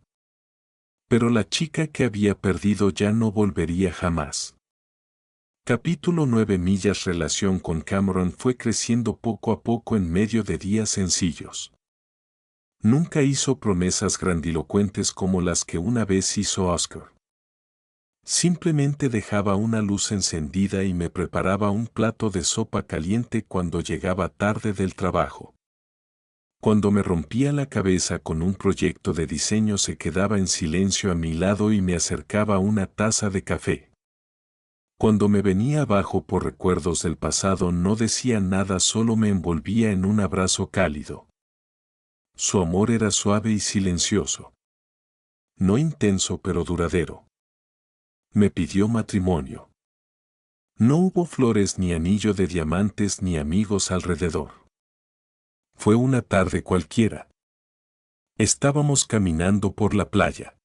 Pero la chica que había perdido ya no volvería jamás. Capítulo 9. Mi relación con Cameron fue creciendo poco a poco en medio de días sencillos. Nunca hizo promesas grandilocuentes como las que una vez hizo Oscar. Simplemente dejaba una luz encendida y me preparaba un plato de sopa caliente cuando llegaba tarde del trabajo. Cuando me rompía la cabeza con un proyecto de diseño se quedaba en silencio a mi lado y me acercaba una taza de café. Cuando me venía abajo por recuerdos del pasado no decía nada, solo me envolvía en un abrazo cálido. Su amor era suave y silencioso. No intenso pero duradero. Me pidió matrimonio. No hubo flores ni anillo de diamantes ni amigos alrededor. Fue una tarde cualquiera. Estábamos caminando por la playa.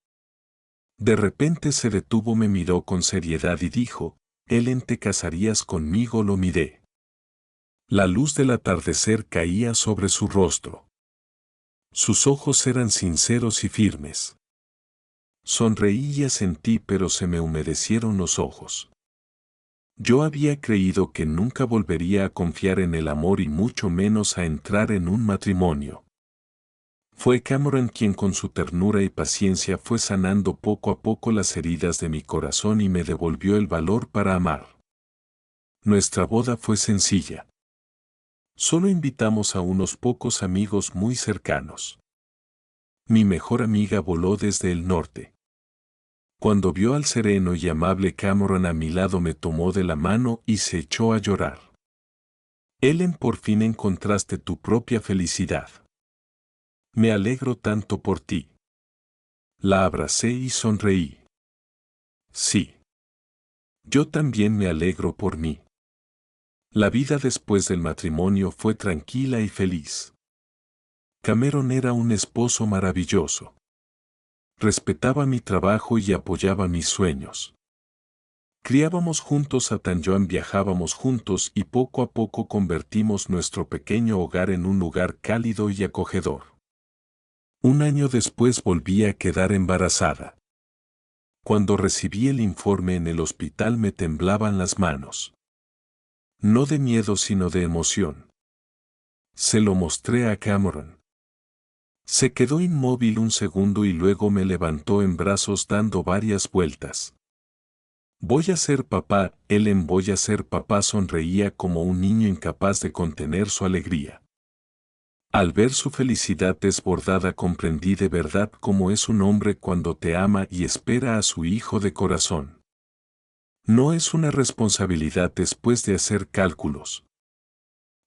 De repente se detuvo, me miró con seriedad y dijo, Ellen, ¿te casarías conmigo? Lo miré. La luz del atardecer caía sobre su rostro. Sus ojos eran sinceros y firmes. Sonreí y asentí, pero se me humedecieron los ojos. Yo había creído que nunca volvería a confiar en el amor y mucho menos a entrar en un matrimonio. Fue Cameron quien con su ternura y paciencia fue sanando poco a poco las heridas de mi corazón y me devolvió el valor para amar. Nuestra boda fue sencilla. Solo invitamos a unos pocos amigos muy cercanos. Mi mejor amiga voló desde el norte. Cuando vio al sereno y amable Cameron a mi lado me tomó de la mano y se echó a llorar. Ellen, por fin encontraste tu propia felicidad. Me alegro tanto por ti. La abracé y sonreí. Sí. Yo también me alegro por mí. La vida después del matrimonio fue tranquila y feliz. Cameron era un esposo maravilloso. Respetaba mi trabajo y apoyaba mis sueños. Criábamos juntos a Tanjoan, viajábamos juntos y poco a poco convertimos nuestro pequeño hogar en un lugar cálido y acogedor. Un año después volví a quedar embarazada. Cuando recibí el informe en el hospital me temblaban las manos. No de miedo sino de emoción. Se lo mostré a Cameron. Se quedó inmóvil un segundo y luego me levantó en brazos dando varias vueltas. Voy a ser papá, Ellen, voy a ser papá. Sonreía como un niño incapaz de contener su alegría. Al ver su felicidad desbordada comprendí de verdad cómo es un hombre cuando te ama y espera a su hijo de corazón. No es una responsabilidad después de hacer cálculos.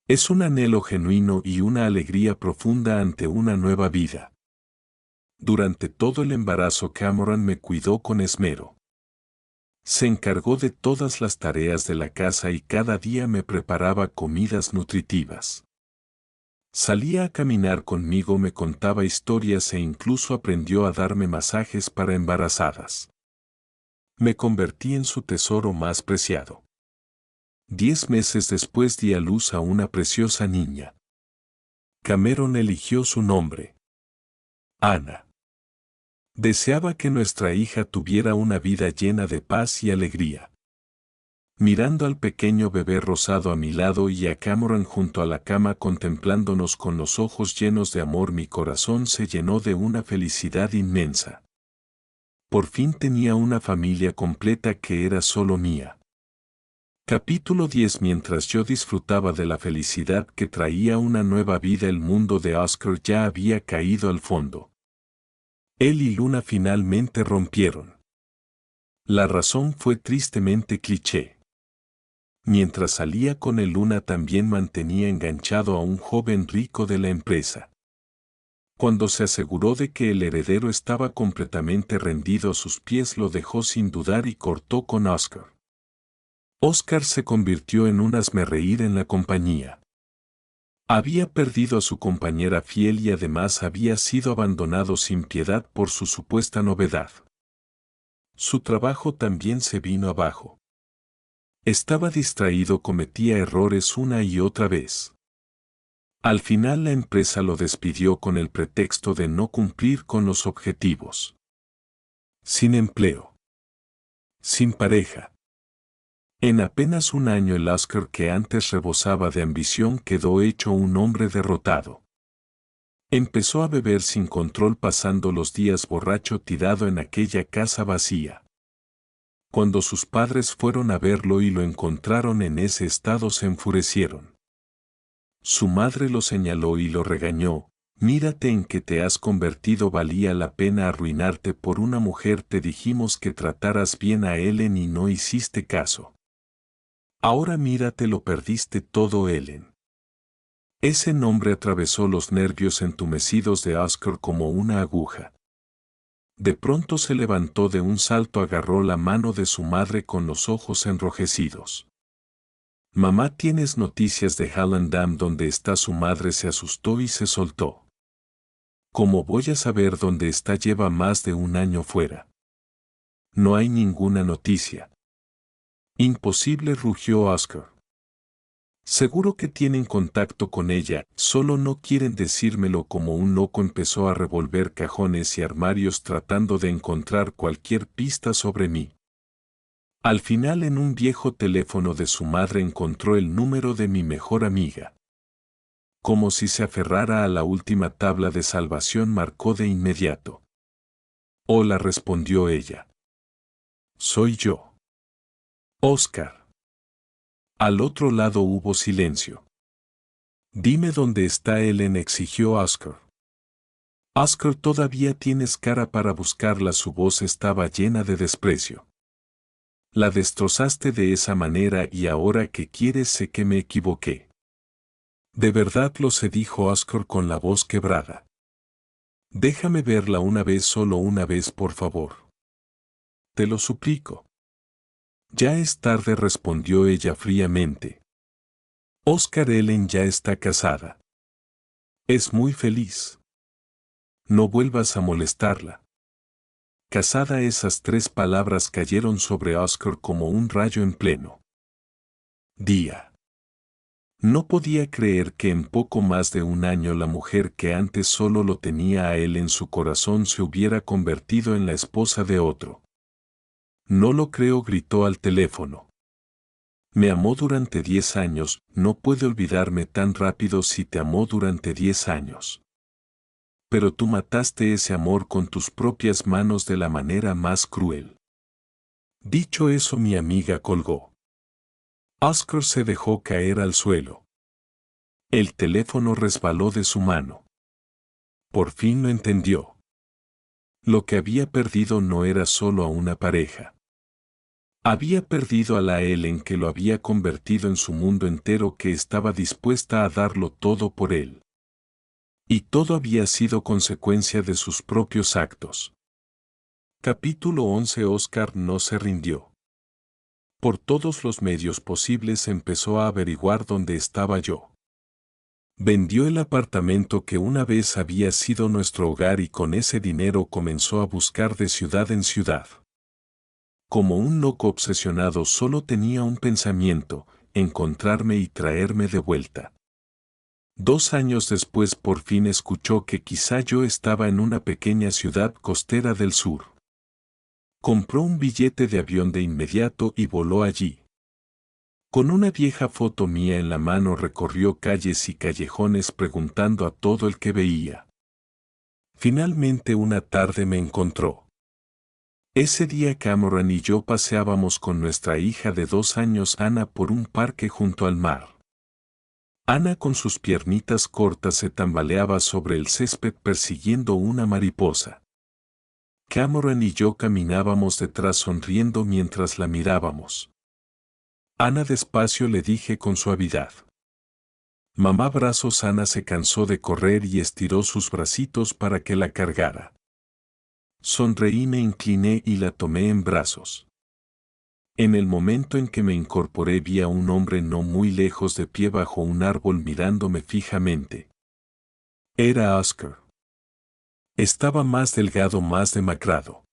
Es un anhelo genuino y una alegría profunda ante una nueva vida. Durante todo el embarazo Cameron me cuidó con esmero. Se encargó de todas las tareas de la casa y cada día me preparaba comidas nutritivas. Salía a caminar conmigo, me contaba historias e incluso aprendió a darme masajes para embarazadas. Me convertí en su tesoro más preciado. 10 meses después di a luz a una preciosa niña. Cameron eligió su nombre. Ana. Deseaba que nuestra hija tuviera una vida llena de paz y alegría. Mirando al pequeño bebé rosado a mi lado y a Cameron junto a la cama contemplándonos con los ojos llenos de amor, mi corazón se llenó de una felicidad inmensa. Por fin tenía una familia completa que era solo mía. Capítulo 10. Mientras yo disfrutaba de la felicidad que traía una nueva vida, el mundo de Oscar ya había caído al fondo. Él y Luna finalmente rompieron. La razón fue tristemente cliché. Mientras salía con él, Luna también mantenía enganchado a un joven rico de la empresa. Cuando se aseguró de que el heredero estaba completamente rendido a sus pies, lo dejó sin dudar y cortó con Oscar. Oscar se convirtió en un hazmerreír en la compañía. Había perdido a su compañera fiel y además había sido abandonado sin piedad por su supuesta novedad. Su trabajo también se vino abajo. Estaba distraído, cometía errores una y otra vez. Al final la empresa lo despidió con el pretexto de no cumplir con los objetivos. Sin empleo. Sin pareja. En apenas un año el Oscar que antes rebosaba de ambición quedó hecho un hombre derrotado. Empezó a beber sin control, pasando los días borracho tirado en aquella casa vacía. Cuando sus padres fueron a verlo y lo encontraron en ese estado, se enfurecieron. Su madre lo señaló y lo regañó. Mírate en qué te has convertido, valía la pena arruinarte por una mujer, te dijimos que trataras bien a Ellen y no hiciste caso. Ahora mírate, lo perdiste todo, Ellen. Ese nombre atravesó los nervios entumecidos de Oscar como una aguja. De pronto se levantó de un salto, agarró la mano de su madre con los ojos enrojecidos. Mamá, ¿tienes noticias de Hallandam? ¿Dónde está su madre? Se asustó y se soltó. ¿Cómo voy a saber dónde está? Lleva más de un año fuera. No hay ninguna noticia. Imposible, rugió Oscar. Seguro que tienen contacto con ella, solo no quieren decírmelo. Como un loco empezó a revolver cajones y armarios tratando de encontrar cualquier pista sobre mí. Al final, en un viejo teléfono de su madre encontró el número de mi mejor amiga. Como si se aferrara a la última tabla de salvación, marcó de inmediato. Hola, respondió ella. Soy yo. Oscar. Al otro lado hubo silencio. Dime dónde está Ellen, exigió Oscar. Oscar, todavía tienes cara para buscarla. Su voz estaba llena de desprecio. La destrozaste de esa manera y ahora que quieres, sé que me equivoqué. De verdad lo sé, dijo Oscar con la voz quebrada. Déjame verla una vez, solo una vez, por favor. Te lo suplico. Ya es tarde, respondió ella fríamente. Oscar, Ellen ya está casada. Es muy feliz. No vuelvas a molestarla. Casada, esas tres palabras cayeron sobre Oscar como un rayo en pleno día. No podía creer que en poco más de un año la mujer que antes solo lo tenía a él en su corazón se hubiera convertido en la esposa de otro. No lo creo, gritó al teléfono. Me amó durante 10 años, no puede olvidarme tan rápido. Si te amó durante 10 años. Pero tú mataste ese amor con tus propias manos de la manera más cruel. Dicho eso, mi amiga colgó. Oscar se dejó caer al suelo. El teléfono resbaló de su mano. Por fin lo entendió. Lo que había perdido no era solo a una pareja. Había perdido a la Ellen que lo había convertido en su mundo entero, que estaba dispuesta a darlo todo por él. Y todo había sido consecuencia de sus propios actos. Capítulo 11. Oscar no se rindió. Por todos los medios posibles empezó a averiguar dónde estaba yo. Vendió el apartamento que una vez había sido nuestro hogar y con ese dinero comenzó a buscar de ciudad en ciudad. Como un loco obsesionado, solo tenía un pensamiento: encontrarme y traerme de vuelta. 2 años después por fin escuchó que quizá yo estaba en una pequeña ciudad costera del sur. Compró un billete de avión de inmediato y voló allí. Con una vieja foto mía en la mano recorrió calles y callejones preguntando a todo el que veía. Finalmente una tarde me encontró. Ese día Cameron y yo paseábamos con nuestra hija de 2 años, Ana, por un parque junto al mar. Ana, con sus piernitas cortas, se tambaleaba sobre el césped persiguiendo una mariposa. Cameron y yo caminábamos detrás sonriendo mientras la mirábamos. Ana, despacio, le dije con suavidad. Mamá brazos. Ana se cansó de correr y estiró sus bracitos para que la cargara. Sonreí, me incliné y la tomé en brazos. En el momento en que me incorporé vi a un hombre no muy lejos de pie bajo un árbol mirándome fijamente. Era Oscar. Estaba más delgado, más demacrado.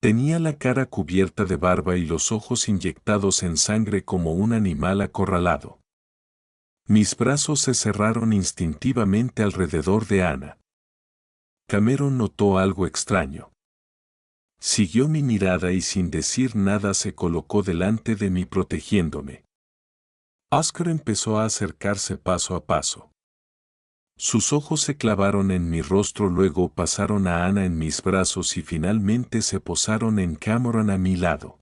Tenía la cara cubierta de barba y los ojos inyectados en sangre como un animal acorralado. Mis brazos se cerraron instintivamente alrededor de Ana. Cameron notó algo extraño. Siguió mi mirada y sin decir nada se colocó delante de mí protegiéndome. Oscar empezó a acercarse paso a paso. Sus ojos se clavaron en mi rostro, luego pasaron a Ana en mis brazos y finalmente se posaron en Cameron a mi lado.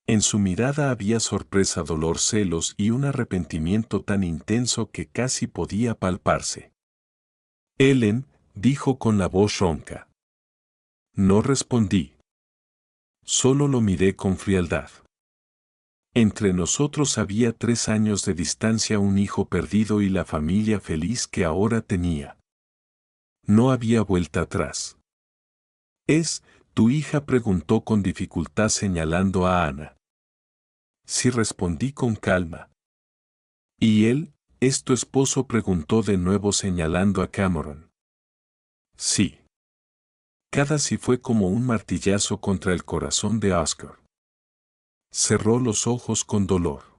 En su mirada había sorpresa, dolor, celos y un arrepentimiento tan intenso que casi podía palparse. Ellen, dijo con la voz ronca. No respondí. Solo lo miré con frialdad. Entre nosotros había 3 años de distancia, un hijo perdido y la familia feliz que ahora tenía. No había vuelta atrás. ¿Es tu hija?, preguntó con dificultad señalando a Ana. Sí, respondí con calma. ¿Y él, es tu esposo?, preguntó de nuevo señalando a Cameron. Sí. Cada sí fue como un martillazo contra el corazón de Oscar. Cerró los ojos con dolor.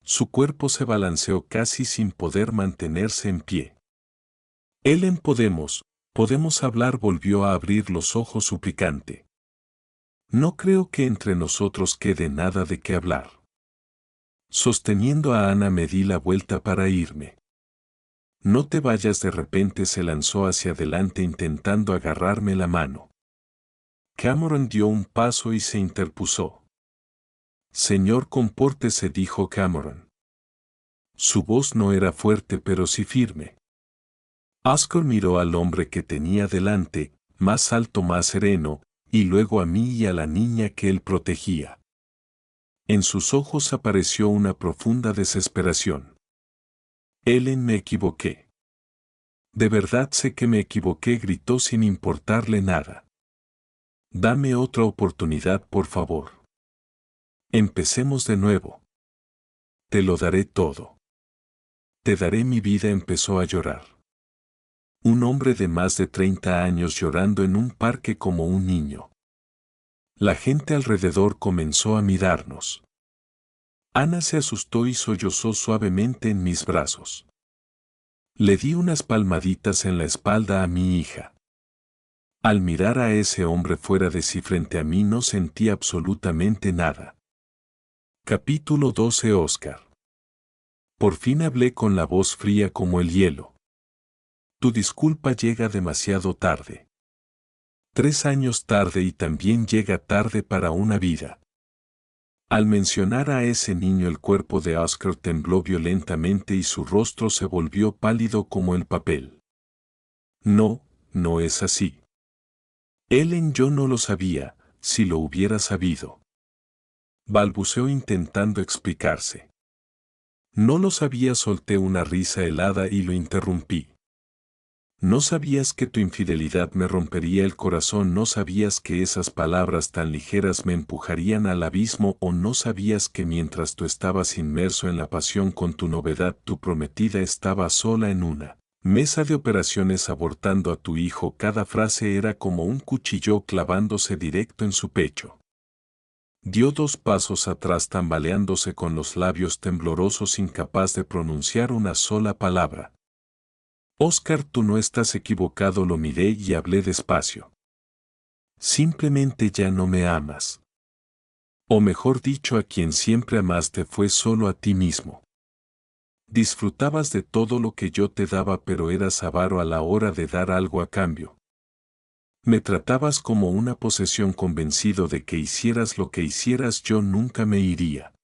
Su cuerpo se balanceó casi sin poder mantenerse en pie. Ellen, podemos hablar, volvió a abrir los ojos suplicante. No creo que entre nosotros quede nada de qué hablar. Sosteniendo a Ana me di la vuelta para irme. No te vayas, de repente se lanzó hacia adelante intentando agarrarme la mano. Cameron dio un paso y se interpuso. Señor, compórtese, dijo Cameron. Su voz no era fuerte pero sí firme. Oscar miró al hombre que tenía delante, más alto, más sereno, y luego a mí y a la niña que él protegía. En sus ojos apareció una profunda desesperación. Ellen, me equivoqué. De verdad sé que me equivoqué, gritó sin importarle nada. Dame otra oportunidad, por favor. Empecemos de nuevo. Te lo daré todo. Te daré mi vida, empezó a llorar. Un hombre de más de 30 años llorando en un parque como un niño. La gente alrededor comenzó a mirarnos. Ana se asustó y sollozó suavemente en mis brazos. Le di unas palmaditas en la espalda a mi hija. Al mirar a ese hombre fuera de sí frente a mí no sentí absolutamente nada. Capítulo 12. Oscar. Por fin hablé con la voz fría como el hielo. Tu disculpa llega demasiado tarde. 3 años tarde, y también llega tarde para una vida. Al mencionar a ese niño el cuerpo de Oscar tembló violentamente y su rostro se volvió pálido como el papel. No, no es así. Ellen, yo no lo sabía, si lo hubiera sabido. Balbuceó intentando explicarse. No lo sabía, solté una risa helada y lo interrumpí. No sabías que tu infidelidad me rompería el corazón, no sabías que esas palabras tan ligeras me empujarían al abismo, o no sabías que mientras tú estabas inmerso en la pasión con tu novedad, tu prometida estaba sola en una mesa de operaciones abortando a tu hijo. Cada frase era como un cuchillo clavándose directo en su pecho. Dio 2 pasos atrás tambaleándose con los labios temblorosos, incapaz de pronunciar una sola palabra. Oscar, tú no estás equivocado, lo miré y hablé despacio. Simplemente ya no me amas. O mejor dicho, a quien siempre amaste fue solo a ti mismo. Disfrutabas de todo lo que yo te daba, pero eras avaro a la hora de dar algo a cambio. Me tratabas como una posesión, convencido de que hicieras lo que hicieras yo nunca me iría.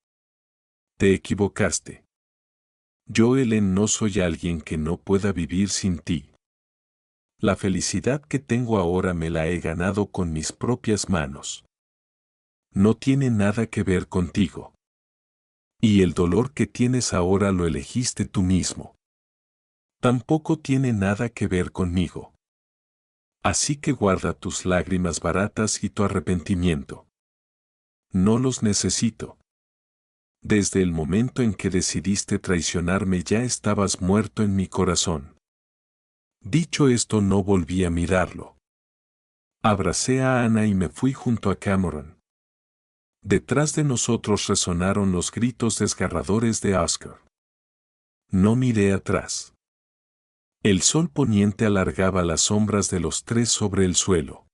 Te equivocaste. Yo, Ellen, no soy alguien que no pueda vivir sin ti. La felicidad que tengo ahora me la he ganado con mis propias manos. No tiene nada que ver contigo. Y el dolor que tienes ahora lo elegiste tú mismo. Tampoco tiene nada que ver conmigo. Así que guarda tus lágrimas baratas y tu arrepentimiento. No los necesito. Desde el momento en que decidiste traicionarme ya estabas muerto en mi corazón. Dicho esto, no volví a mirarlo. Abracé a Ana y me fui junto a Cameron. Detrás de nosotros resonaron los gritos desgarradores de Oscar. No miré atrás. El sol poniente alargaba las sombras de los tres sobre el suelo.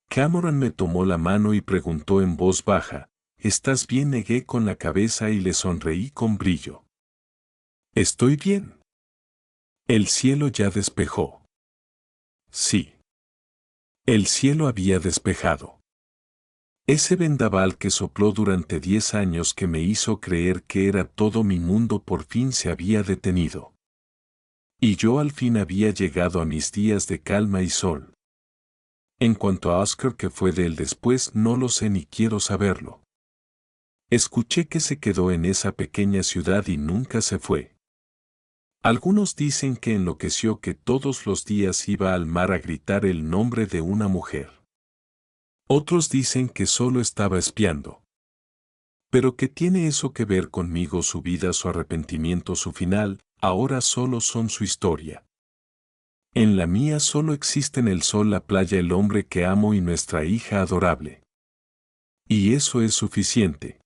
Cameron me tomó la mano y preguntó en voz baja, ¿estás bien? Negué con la cabeza y le sonreí con brillo. ¿Estoy bien? El cielo ya despejó. Sí. El cielo había despejado. Ese vendaval que sopló durante 10 años que me hizo creer que era todo mi mundo por fin se había detenido. Y yo al fin había llegado a mis días de calma y sol. En cuanto a Oscar, que fue de él después, no lo sé ni quiero saberlo. Escuché que se quedó en esa pequeña ciudad y nunca se fue. Algunos dicen que enloqueció, que todos los días iba al mar a gritar el nombre de una mujer. Otros dicen que solo estaba espiando. Pero ¿qué tiene eso que ver conmigo? Su vida, su arrepentimiento, su final, ahora solo son su historia. En la mía solo existen el sol, la playa, el hombre que amo y nuestra hija adorable. Y eso es suficiente.